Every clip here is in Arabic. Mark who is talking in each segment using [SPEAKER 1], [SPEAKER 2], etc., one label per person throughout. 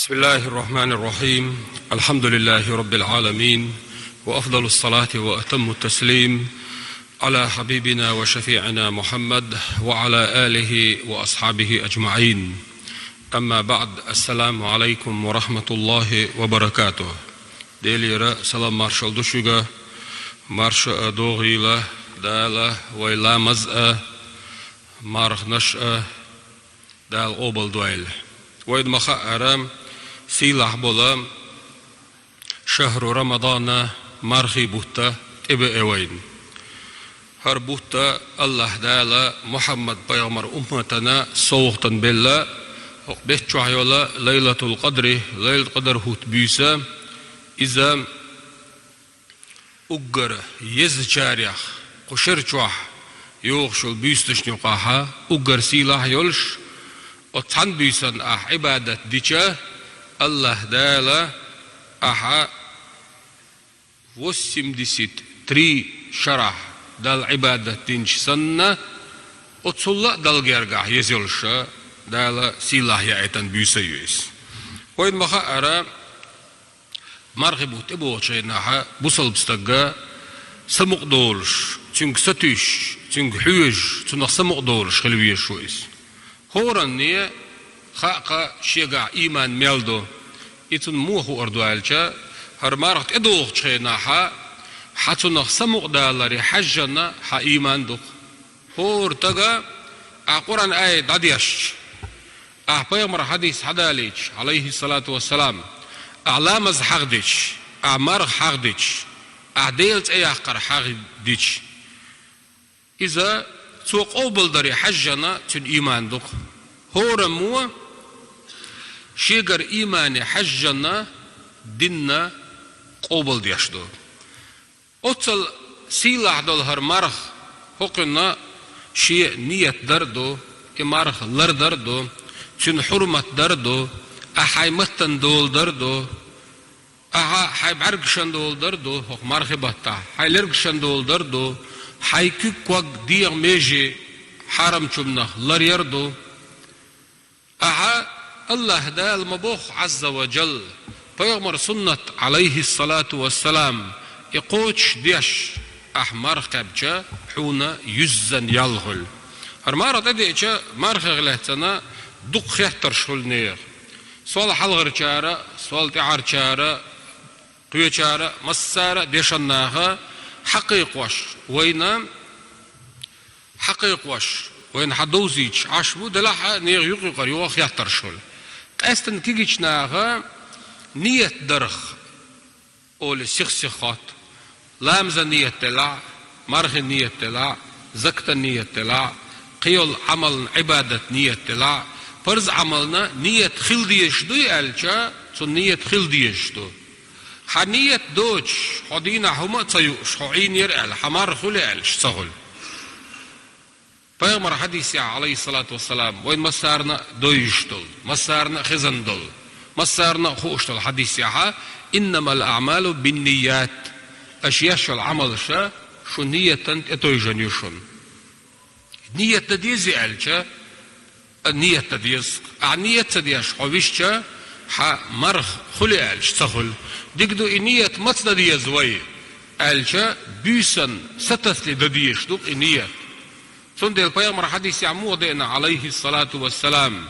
[SPEAKER 1] بسم الله الرحمن الرحيم. الحمد لله رب العالمين، وأفضل الصلاة وأتم التسليم على حبيبنا وشفيعنا محمد وعلى آله وأصحابه أجمعين. أما بعد، السلام عليكم ورحمة الله وبركاته. ديليرا سلام مارشال دوشوغا مارش دوغيلا دالا ويلا مزأ مارخ نشأ دال أوبل دويل ويد مخأرام سيلاح بولا شهر رمضان مارخي بوتا تبا اوين هر بوتا الله دالا محمد بيغمر أمتنا صوغتن بالله بيتشو عيولا ليلة القدر ليلة القدر هوت بيسا إذا أقر يزجاريخ قشرچوح يوغشل بيستش نقاها أقر سيلاح يولش وطحن بيسن عبادة ديشا الله دالا وسم ديسيت تري شرح دال عبادة دينش سنة وتصلا دال جرجع يزولشا دالا سيلاح يعيتن بيسا يويس وين مخاءرا مرغبو تبو شيناها بوصل بستقا سمق دولش تنك ستيش تنك حوج تنك سمق دولش خلوية شويس هورانية خاقا شيقع إيمان ميلدو إتن موخو أردوالشا هر مارغت إدوغ شيناها حتنك سمق دالاري حجنا ها إيمان دوغ هور تغا قرآن آية داديش بيغمر حديث حداليش عليه الصلاة والسلام أعلامز حقديش أعمارغ حقديش أعديلت أيحقر حقديش إذا سوق أوبل داري حجنا تن إيمان دوك هورمو شيغر إيمان حجنا ديننا قوبل ديشدو أوتل سيلاح دول هر مرخ هقنا شيء نية دردو إمارخ لر دردو تن حرمة دردو أحاي متن دول دردو أحاي بعرقشن دول دردو هق مرخ بطا حاي لرقشن دول دردو حاي كوك ديغ ميجي حرم چمنا لر يردو الله دا المبوخ عز وجل بيغمر سنة عليه الصلاة والسلام يقوش ديش مرخ بجا حونا يزن يلغل هرمارة تديش مرخ غلهتنا دق خيحتر شغل نيغ سوال حلغر چارة سوال تعار چارة قوية چارة مسارة ديشناها حقيق وش وين حقيق وش وين حدوزيج عشبو دلاحة نيغ يقي قريوة خيحتر شغل قاستن كيجيش ناغا نية درخ أولي سيخسيخات لامزة نية تلع مرخ نية تلع زكت نية تلع قيول عمل عبادة نية تلع فرز عملنا نية خل ديشدو يالشا تون نية خل ديشدو حنية دوش حدينا هما تسيوش حعين يرأل حمار خلي ألش سهل بيغمر حديثي عليه الصلاة والسلام وين مسارنا دويشتل مسارنا خزندل مسارنا خوشتل حديثي إنما الأعمال بالنيات أشياء العمل شا شو نية اتويجن يشون نية تديزي ألشا النية تديز نية تديش حويشتا مرخ خلي ألش سهل ديكدو نية مصد ديز وي ألشا بيسن ستسلي دديش دوك نية سند البيغمر حديث عمودنا عليه الصلاة والسلام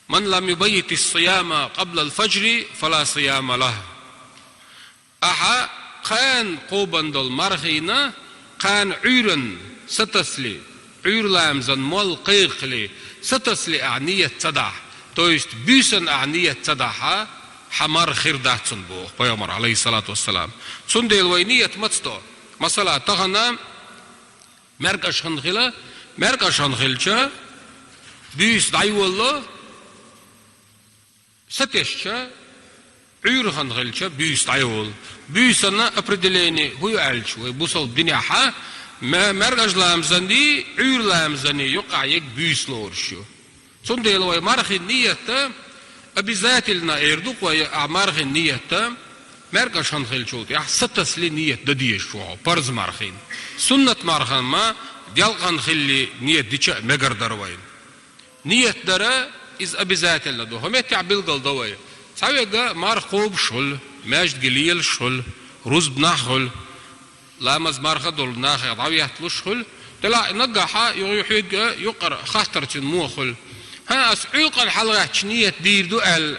[SPEAKER 1] من لم يبيت الصيام قبل الفجر فلا صيام له كان قوبان دول مرخينا كان عيرن ستسلي عير لامزن مول قيقلي ستسلي أعنية تدع تويست بيسن أعنية تدعها حمار خير داتسن بوخ بيغمر عليه الصلاة والسلام سند الوينية متستو مثلا تغنى مركش خنخلا مركش خنخلشا بيس دعي والله ستشا عير خنخلشا بيس دعي والله بيسنا أبردليني هو يعلش ويبوصل الدنيا ما مركش لامزني عير لامزني يقع يك بيس لورشو سندي لو مرخ النية أبيزات لنا إردوك ومرخ النية مركش خنخلشوت يح ستسلي نية دديش شو برز مرخين سنة مرخان ما ديال خنخلي نية ديشا مقر دروين نية درا إز обязательно دو هم تعبيل قل دوي سويجا مار خوب شل ماجد قليل شل روز بناخل لامز مارخ دول ناخ ضوي يحتلوش خل تلا نجحا يحيج يقر خاطر موخل ها أس علقا حلقة شنية دير دو ال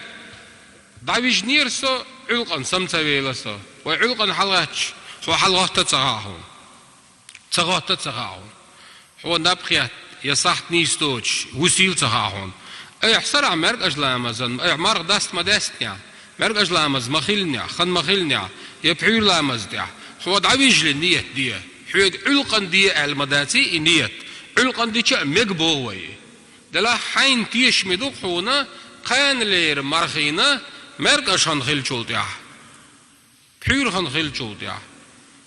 [SPEAKER 1] ضوي جنير سو علقا سمت ويلسو وعلقا حلقة هو حلقة تتسغاهون هو نبخيات يصح نيستوش وسيل تسغاهون أي حسر عمرك أجلامزن أي عمر دست ما دستنيا مرك أجلامز مخيلنيا خن مخيلنيا يبحير لامز ديا هو دعويج للنية دي حيق علقن دي المداتي نية علقن دي شا مقبووي دلا حين تيش مدوق حونا قان لير مرخينا مرك أشان خيل شول ديا بحير خن خيل شول ديا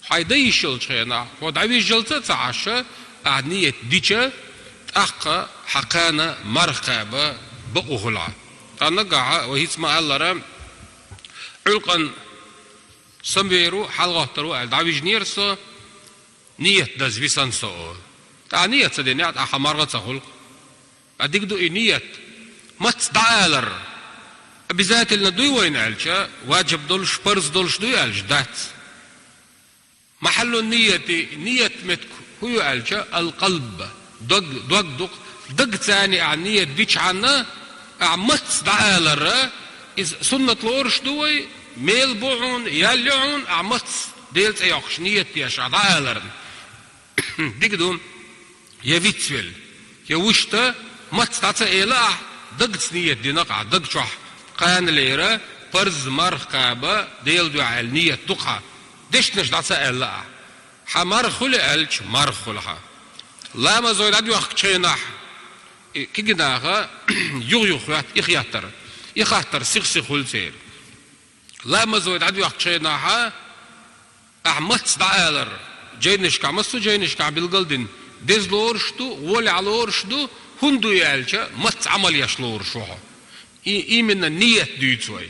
[SPEAKER 1] حيدي شل شينا هو دعويج جلسة تعشى نية دي شا أحقا حقانا مرخابة بقوهلا تنقع وهيسما الله رام علقن سميرو حلقة ترو دعويج نيرسو نية داز بيسان سؤال نية سدينيات أحمارغة تخلق أديك دو نية ما تصدعالر بذات الندوي وين ألشا واجب دولش برز دولش دوي ألش دات محل النية نية متك هو ألشا القلب دق ثاني عن نية ديش عنا ما تصدعالر إذ سنة لورش دوي ميل بوعون يالعون عمص ديلت ايوخش نية ياش عدالرن ديك دوم يفيتسويل يوشتا ماتستاتا إيلا دقت نية دينقع دق شوح قان ليرا برز مرخ قابا ديل دو عال نية دقها ديش نشداتا إيلا حمار خلي ألش مار خلها لا ما زويد عدو أخ تشيناح كي جناها يغيخ يخاطر سيخ خل سير لا ما زود عدو أخشيناها أحمد دعالر جينش كعمسو جينش كعبالقلدن ديز لورشتو ولي على لورشتو هندو يالشا مت عمل يشلور شوها من النية ديتوي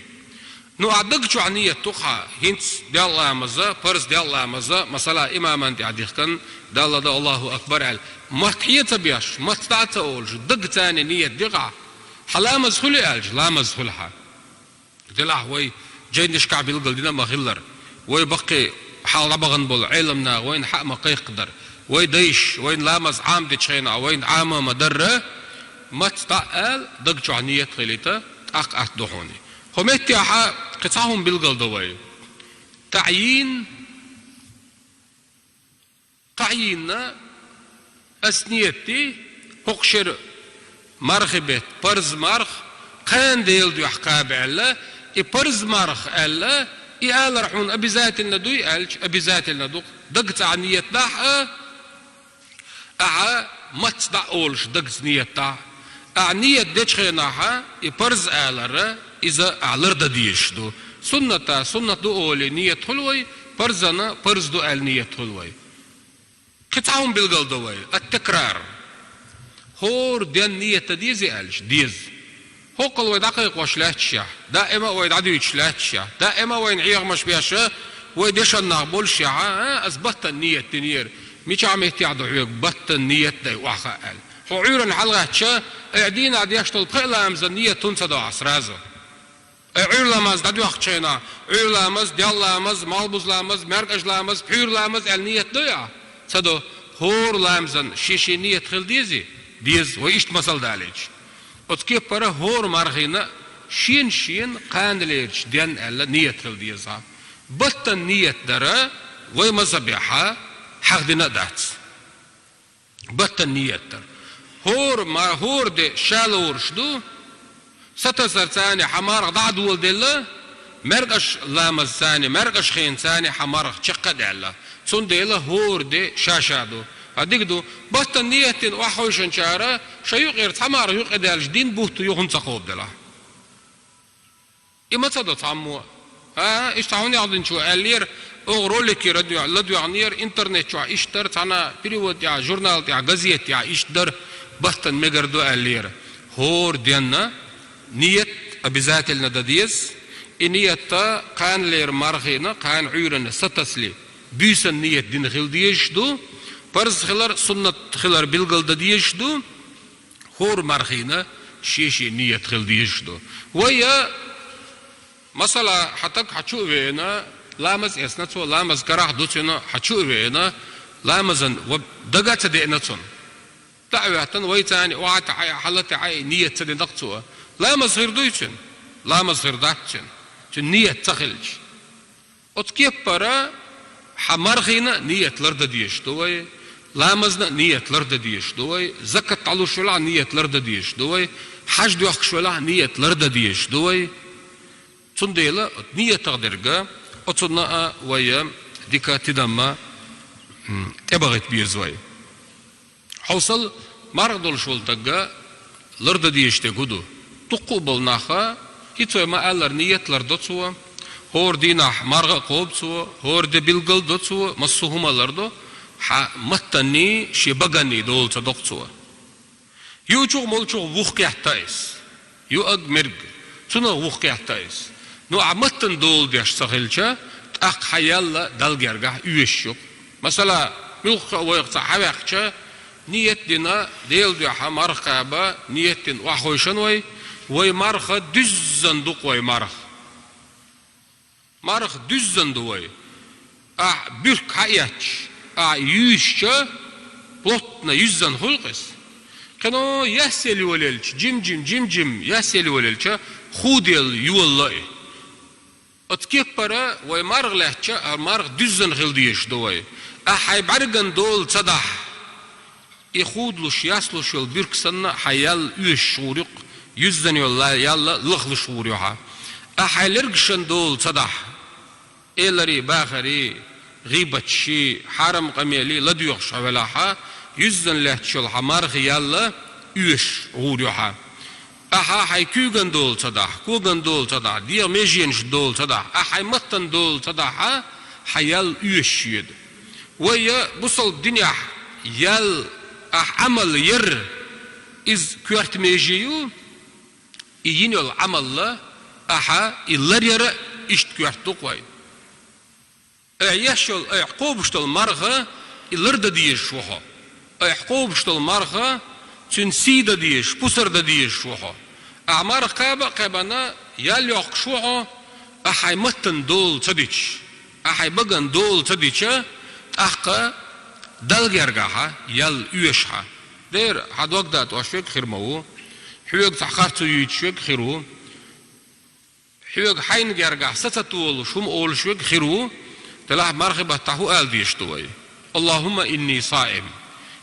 [SPEAKER 1] نو أعدق شو عن نية تقها هنس دي الله مزا فرس دي الله مزا مثلا إماما دي عديخكن دي الله أكبر عل مرتحية بياش مرتدعت أولج دق تاني نية دقع حلامز خلي ألج لامز خلها دي لحوي جينش كعب القلدنا ما خلر ويبقي حال ربغن بول علمنا وين حق ما قيقدر ويديش وين لامز عام دي تشينا وين عام مدرة ما تتقال دق شو عنية خليتا أق دحوني همتي أحا قطعهم بالقلدوي تعييننا أسنيتي هقشر مرخبت برز مرخ قان ديل دو أحقاب الله برز مرخ الله إيال رحون أبي ذات الندوي ألش أبي ذات الندوق دقت عنية داحة أعا ما تصدع أولش دقت نية داحة أعنية ديش خيناها برز آلر إذا أعلر ديش دو سنة دو أولي نية حلوي برزنا برز دو آل نية حلوي قطعهم بالقلدوي التكرار هور ديان نية ديزي ألش ديز هو قل ويد عقيق وشلاتشا دائما ويد عدو يشلاتشا دائما وين عيغ مش بياشا ويدش النغبول شعا أثبت النية تنير ميش عم يتعدو عيغ بط النية دي وحقا قال هو عيرا حلقة شا اعدين عدي يشتل بقيلا أمز النية تنسى دو عسرازو عير لامز دادو أخشينا عير لامز ديال لامز مالبوز لامز مرقش لامز بحير لامز النية دويا سدو هور لامزن شيشي نية خل ديز وإيشت مسال داليج وتكيب برا هور مرخينا شين قان ليرش ديان ألا نية خل ديزها بطن نية درا ومزبيحها حق دينا دات بطن نية در هور دي شالور شدو ستسر ثاني حمار ضعد ولد الله مرقش لامز ثاني مرقش خين ثاني حمار شقد الله سون ديلا هور دي شاشادو هديك دو بطن نية وحوش انشارة شيوق غير حمار يوق ادال جدين بوتو يوخن تقوب دلا إما تصدو تعمو ايش تعوني عضن شو اللير اغرولك لدو عنير انترنت شو اشتر تانا بريود يا جورنال يا غزيت يا اشتر بطن مقردو اللير هور دينا نية أبيزات النداديز نية تا قان لير مرخينا قان عيرنا ستسلي بيسن نية دين خل ديشدو برز خلر سنة خلر بلغل ديشدو هور مرخينا شيء نية خل ديشدو ويا مثلا حتى حشو وينا لامز اسنتو لامز كراح دوتنا حشو وينا لامزن ودقة تدينتون تعويتن ويتاني وعت حلت نية تدينتو لامز غير دوتن لامز غير داتن نية تخلج أتكيب برا حمارخينا نية لرد ديش دوي لامزنا نية لرد ديش دوي زكاة علو شولع نية لرد ديش دوي حج دوخ شولع نية لرد ديش دوي تنديلا نية تقدرقا أتصنع ويا ديكا تدما تبغت بيزوي حوصل مارغدول شولتقا لرد ديش تقودو تقوبل ناخا كيتوي ما ألر نية لردوتسوا هور دينا مارغا قوبسوا هور دي بيلغل دوتسوا مصوهما لردو متني شبغني دول صدقتوا يوچو مولچو وخ يحتايس يو اغمرغ تنو وخ يحتايس نو عمتن دول ديش سخلچا اق حيال دالغرغا يوشو مثلا يوخ ويقص حواقچا نيت دينا ديل ديها مرخابا نيت واخوشن وي مرخ دزندق وي مرخ دزندو وي بيرك حياتش يوشا بلطنا يزن خلقس كانوا يسأل وللش جم يسأل وللش خوديل يولي اتكيب برا ويمارغ لحشا مارغ دزن خلديش دوي حي بعرقن دول صدح يخودلوش ياسلوش البيرك سنة حيال يوش شوريق يزن يلا لخل شوريوها حي لرقشن دول صدح إلري باخري غيبة شي حرم قميلي لديوخ شولاها يزن لحشل حمار خيالا يوش غوريوها حي كوغن دول صدح كوغن دول صدح ديا ميجينش دول صدح حي متن دول صدح حيال يوش يد ويا بصل الدنيا يال عمل ير إز كوارت ميجيو يينيو العمل لا إلر ير إشت كوارتو قوي يشل عقوب شتل مرغة إلرد ديش وها عقوب شتل مرغة تنسيد ديش بصر ديش وها أعمار قابنا يالي عقشوها أحي متن دول تديش أحي بغن دول تديش أحقا دلغرغاها يال يوشها دير حد وقت دات وشوك خيرمو حيوك تحقرتو يتشوك خيرو حيوك حين غرغا ستتول شوم أول شوك خيرو تلاح مرغبة تحو آل ديشتوي اللهم إني صائم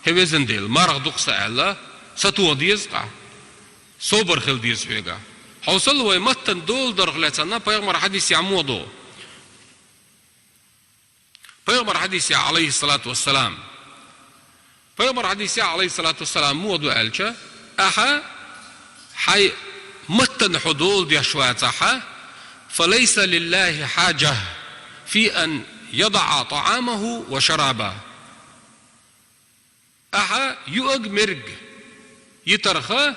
[SPEAKER 1] هوزن ديل مرغ دقس آلا ستو ديزقا صبر خل ديز فيقا حوصل هو متن دول درغلتنا بيغمر حديث عمودو بيغمر حديث عليه الصلاة والسلام بيغمر حديث عليه الصلاة والسلام مودو آلشا حي متن حدول ديشواتها فليس لله حاجة في أن يضع طعامه وشرابه يؤج مرج يترخى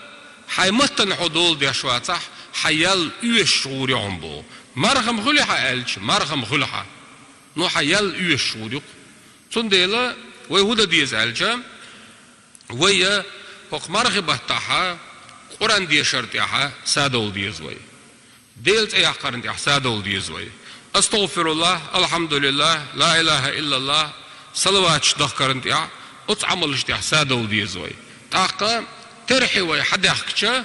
[SPEAKER 1] حي متن حدول ديشواتح حيال يوش شعوري عمبو مرخم خلحة ألش مرخم خلحة نو حيال يوش شعوري تنديلا ويهودا ديز ألشا ويا فوق مرخبة تاها قرآن دي شرطيها سادول ديز وي ديلت ايح قرن ديح سادول ديز وي استغفر الله الحمد لله لا اله الا الله صلوات شدخ قرن ديح اتعمل شديح سادول ديز وي تاقا ترحي وي حد يحكشا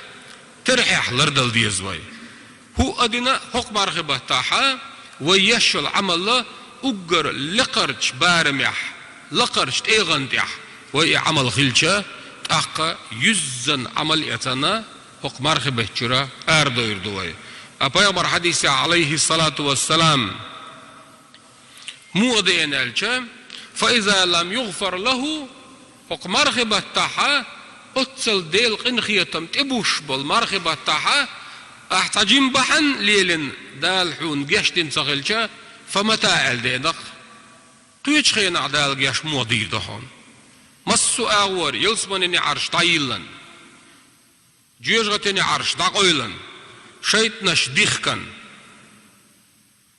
[SPEAKER 1] ترحي حلردل ديز وي هو ادنا حق مرخبة تاها ويشو العمل اقر لقرش بارميح لقرش ايغن ديح وي عمل خلشا تاقا يزن عمل اتنا حق مرخبة جرا اردو يردوي أبايغمر حديث عليه الصلاة والسلام مودين الجام فإذا لم يغفر له حق مرخبة تاها أتصل ديل قنخيتم تبوش بالمرخبة تاها أحتاجين بحن ليلن دالحون جاشتين صغلجا فمتى الدينق قيش خين عدال جاش مودير دهون مصو أغور يلسمنني عرش طايلن جيجغتني عرش داقويلن شيطنش ديخكن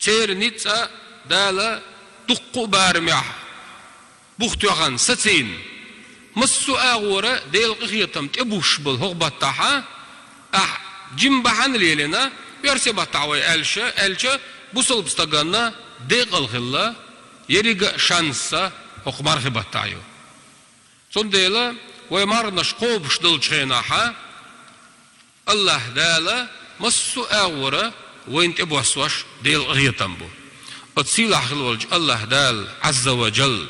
[SPEAKER 1] تير نيتسا دالا تقو بارميح بوختوغان ستين مصو اغورا ديل قخيتم تبوش بالهغبة تاها جنبحن ليلنا يرسي بطاوي ألشا بوصل بستغانا ديق الخلا يريق شانسا وخمار خبطايو صنديلا ويمار نشقوب شدل شيناحا الله دالا مسو أورا وين تبوسوش ديل غيتنبو أتسيل أخلولج الله دال عز وجل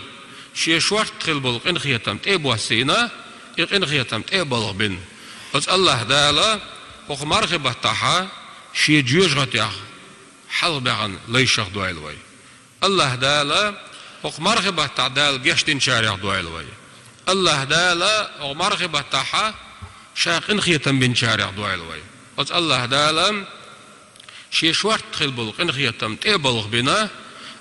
[SPEAKER 1] شي شوار تخيل بلق إن خيتم تبوسينا إن خيتم تبلغ بن أت الله دالا وخمار خبطاحا شي جيوش غتياخ حل بغن ليشخ دوالوي الله دالا وخمار خبطاح دال جشتين شارع دوالوي الله دالا وخمار خبطاحا شاق إن خيتم بن شارع دوالوي أت الله دالا شي شوار تخيل بلق إن خيتم تبلغ بنا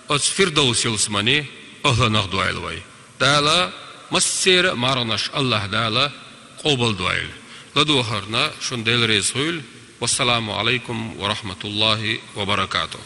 [SPEAKER 1] أت فردوس يلسماني أهلا نخدو علوي دالا مسير مارنش الله دالا قبل دوائل لدوهرنا شن ديل ريزهول والسلام عليكم ورحمة الله وبركاته